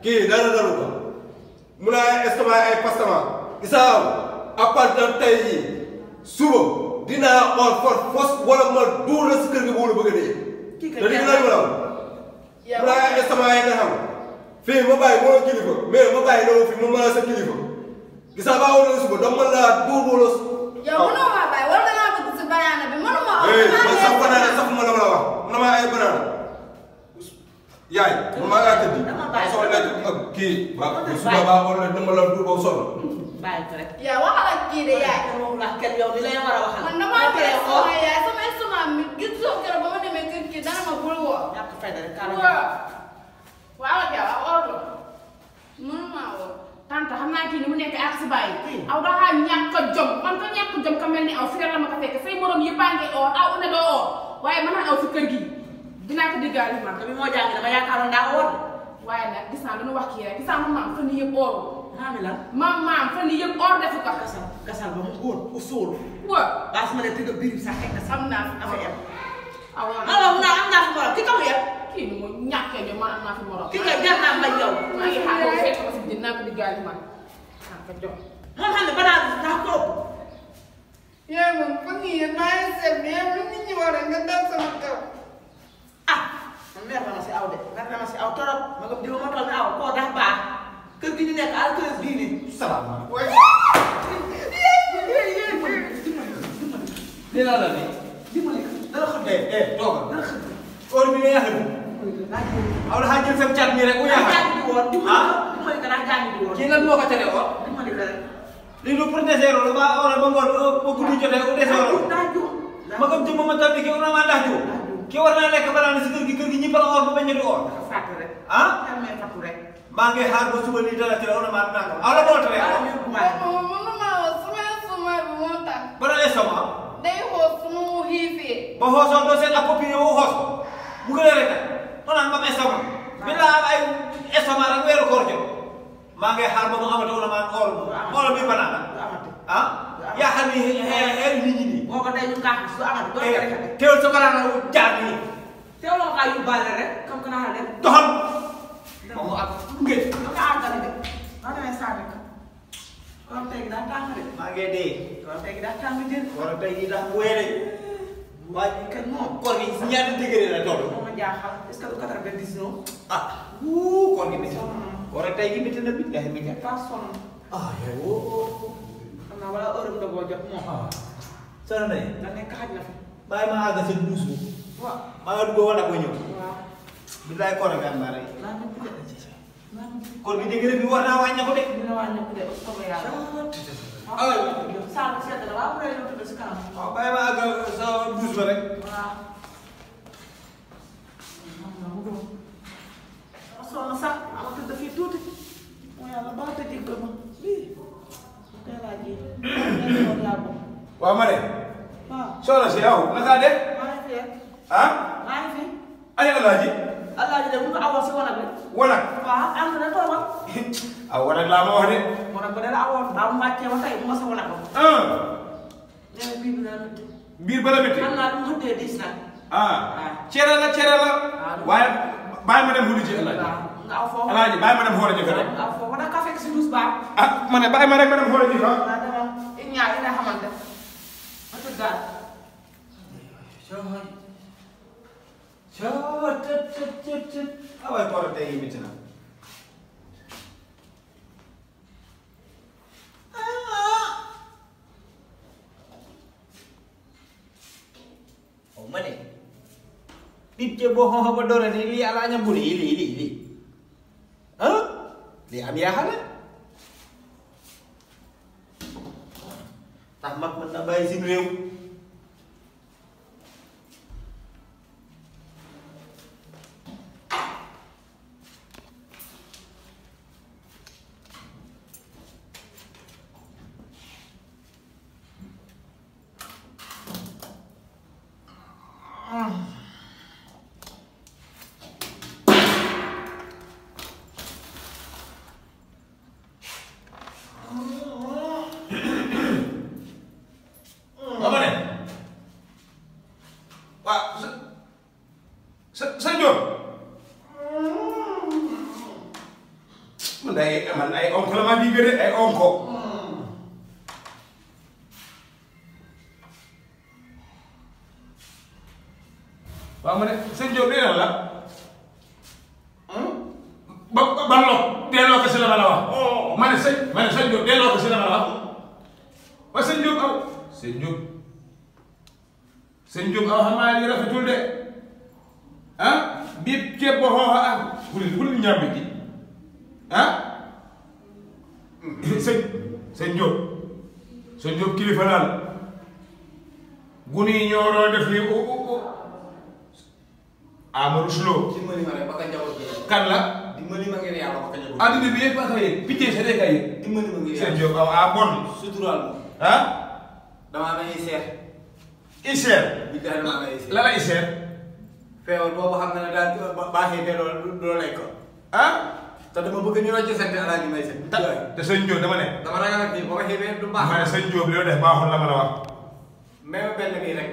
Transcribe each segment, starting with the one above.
kii dara dalu ko mun naa estomac ay pastaman gisaaw à partir de tey jii suba dinaa xool fos wala ma duur la si kër gi bu bëgg a dee. kii te di nga la mun naa estomac yi nga xam fii ma bàyyi moo kilifa mais ma bàyyi loolu fii ma mën a sa kilifa gisaa baa woon na suba dama mën laa duur wala. yow mënoo maa bàyyi wala dangaa bëgg si banaana bi mënuma wax. man sax banaana sax ma la ma la wax na maa ay banaana yaay man maa ngaa tëddi soo lekk ak kii ba suba baa war na dama la duur boobu sonn. bàyyi ko rek. yaa waxal ak kii de yaay. ndax kenn yow li lay war a waxal. man damaa tere sama yaay sama estomac mi gisoo keroog ba ma demee kër kii dana ma bul woo. ñàkk fayda rek kaala waaw ak yow ak ordo mënuma woo. tante xam naa kii ni mu nekk ak si bàyyi. aw dafa ñàkk a jom man ko ñàkk jom ka mel ni aw fi la ma ko fekk say morom yëpp a ngi oo aw ne doo oo waaye mën naa aw fi kër gi dinaa ko diggaale man. bi moo jàng dama yaakaaroon daa woor. waaye nag gis naa lu nu wax kii rek gis naa maam fan yii yëpp ooru. maami lan. maam fan yii yëpp oor defu ko. gasal ba mu góor u sóor. waaw. baa su ma nee tëgg biir bi sax teg na am naa fi dafa yem. aw am naa fi morom ki kamu yem. kii ni mu ñàkkee ñoom man am naa fi morom. ki nga jar naa mbay yow. maa ngi xaar boobu fekk ma si biir naa ko diggaale man. ka jom moom xam ne banaa daa ko ëpp. yaay moom fan yii maa ngi seet mais lu nit ñi war a nga dal sama kaw. ah man mer na ma si aw de mer na ma si aw torop ma nga diwa ma toll ne aw koo dax baax kër gi ñu nekk à kër diine. salaamaaleykum. dina la ne. dimbali ko dara xam ne. toogal. dara xam ne. heure bi nga yàq bi. aw dafa jël sa cat mi rek mu yàq. jàng di woon dimbali ko daa jàng di woon. kii lan moo ko tere woon. dimbali ko rek. lii lu protéger la ba ore ba ngoon ba guddi jotee u dese woon. daa juum. ma ko jëm ma tam ni kii war naa maa ndax jiw. kii war naa lekk balaa ne si kër gi ñëpp la or ba bañ a di or. dafa fàtte rek. ah. xel mee fàttu rek. maa ngi xaar ba suba lii dara ci la war na maa nangam aw la moo tere waaw woon. yëpp maa ngi. mënuma woo sama estomac bi moo tax. ba doon estomac. day xool su ma xiifee. ba xoosoo doo seen approprié wu xoos mu gën a rek ma naan mam estomac. bi la am ay estomac rek weeru koor jot. maa ngi xaar ba mu amati wala maa or bi banaana. du amati. ah yaa xam ni xeer nit ñi nii. boo ko day ñu kaax du amati doo ko rek. teewul sa banaana jaar nii. teewloo kaa yóbbaale rek comme que naa leen. doxal. moom ak ngeen. da nga àggale de. maa demee sànni ko. kon tey gi daa tàng de. maa ngi dee. kon tey gi daa tàng jën. war a tey jii daal bu wéeree. waaye kañ moom. koor gi si ñaata degré la toll. moo ma jaaxal est-ce que du 90 non. ah wuu koor gi métti. war a tey jii métti na bi nga xam ne. pas sonn. ah yow. xam naa wala heure nga boo jot moom. ah. Soxna Ndeye. da nekk xaj na fi. bàyyi ma àgg seen douze bi. waaw. maa nga dugg wala ko ñëw. waaw. bilaay koor a gàmbaar rek. naa ma ci de. naa ma ci. koor gi degré bi war naa wàññeeku de. dina wàññeeku de soobee yàlla. ah. Saalum sedd na waaw bu dee ñëw tudd si kanam. waaw bàyyi ma àgg sa douze ba rek. waaw. sonn sax ama tëdd fii tuuti. mooy yàlla baal te jéggal ma. lii. tey laa ji. laa bokk. waaw ma ne. waaw. soxna si yow naka def. maa ngi fi rek. ah. maa ngi fi. ani alaaji. Alaaji de mu ko awoon si wanag bi. wanag. waaw am na toogal. ah wanag laa ma wax de. wanag ba de la awoon baa mu wàccee ba tey mu nga sa wanag ba. ah. nee na bii bi dana métti. biir bala métti. xam naa lu mu xëddee diis nag. ah. cere la cere la. waaye bàyyi ma dem xuli ji alaaji. waaw nga aw foofu. alaaji bàyyi ma dem xool ji fa rek. nga aw foofu da ka fekk si douze baax. ah ma ne bàyyi ma rek ma dem xool ji fa. waaw dama ñaar yi nga xamante. ma tudd daal. ah waaye koor tey jii métti na. ma ne nit ke boo xooxa ba doore ni lii ala ñam bu lii ah lii am yaaxale tax mag mën na bàyyi sim réew nga de ay onko waaw ma ne sëñ Diop lii lan la ban lo delloo ko si la ma la wax ma ne sëñ Diop delloo ko si la ma la wax wa sëñ Diop aw sëñ Diop aw xam naa li rafetul de ah biib ceeb boo xooxa ah wul ñàmbi gi ah sëñ Diop kilifa laal guni yi ñoo doon def lii Amadou Slo dimbali ma rek ba ka njaboot gi kan la dimbali ma ngir yàlla ba ka njaboot adduna bi yëpp aka yëg picc sa dee ka yëg dimbali ma ngir sëñ yàlla Diop aw bon suturaal ma ah damaa amee iseer iseer bi daal damaa amee iseer la la iseer feewal boobu xam nga ne daal baaxee fee doo lekk ah te dama bëgg ñu la jësante alaaji may seen te sëñ Diop dama ne dama ragal ak bii boo ma xiifee du baax ma ne sëñ Diop li def baaxul la ma la wax même benn bii rek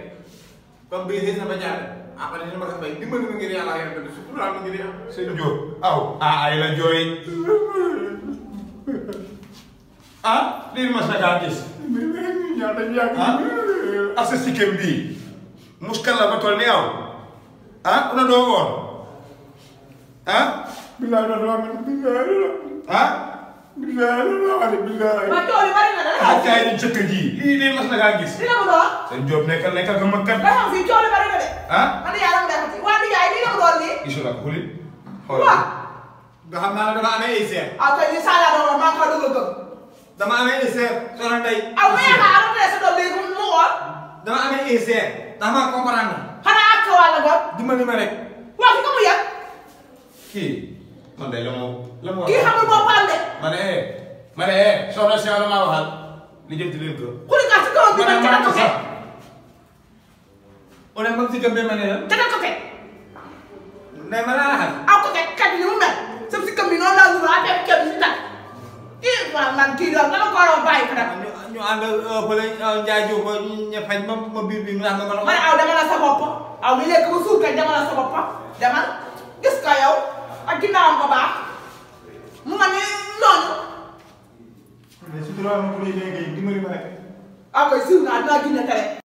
comme bii xis na ba jaar après dina ma ko bay dimbali ma ngir yàlla yàlla benn suturaal ma ngir yàlla sëñ Diop aw ay la jooy ah lii mas na kaa gis ah ak sa sikkem bii muskal la ba toll ni aw ah una doo woon ah billahi do ma ah billahi ma tool yi bari na dara. ah kaay di jëkk ji lii mas na kaa gis dina mu doon. sëñ Diop nekkal ko mag kat nga xam fii tool yi bari na de. ah man yàlla mu defati waa di jaay lii la mu doon nii. gisul ak xuli waaw. nga xam naa ne dama amee iseer ah kay ni saa yaa doon maa ko dëgg gëm. dama amee iseer soxna Ndeye aw ma yaakaar arrêté sa doom léegi mu xool. dama amee iseer ndax ma comprendre xanaa ak sa wàll gëm. dimbali ma rek waa ki ko mu yàq. kii man day la mu kii xamul boppam de. ma ne soxna si la maa waxal li jëm ci leen ko xuli kaa ci kawam bi nag ca ko ke. on est mag si gëm ma ne la ca ko ke. ne ma laa laxal aw ko ke kat bi ni mu mel. sa si kam bi noonu laa nuru affaire bi ceeb bi si tàkk. kii waaw man kii doon dama ko war a bàyyi ko def. ñu ànd fële Ndiaye Diouf ñu fañ ma biir bi mu naan ma man aw dama la sa bopp aw mi lekk ba suur kay dama la sa bopp demal gis ka yow ak ginnaawam ko baax mu ma ni noonu. mais surtout loolu moom bu dee dimbali ma rek. aw koy siiw naa dinaa gis ne tere.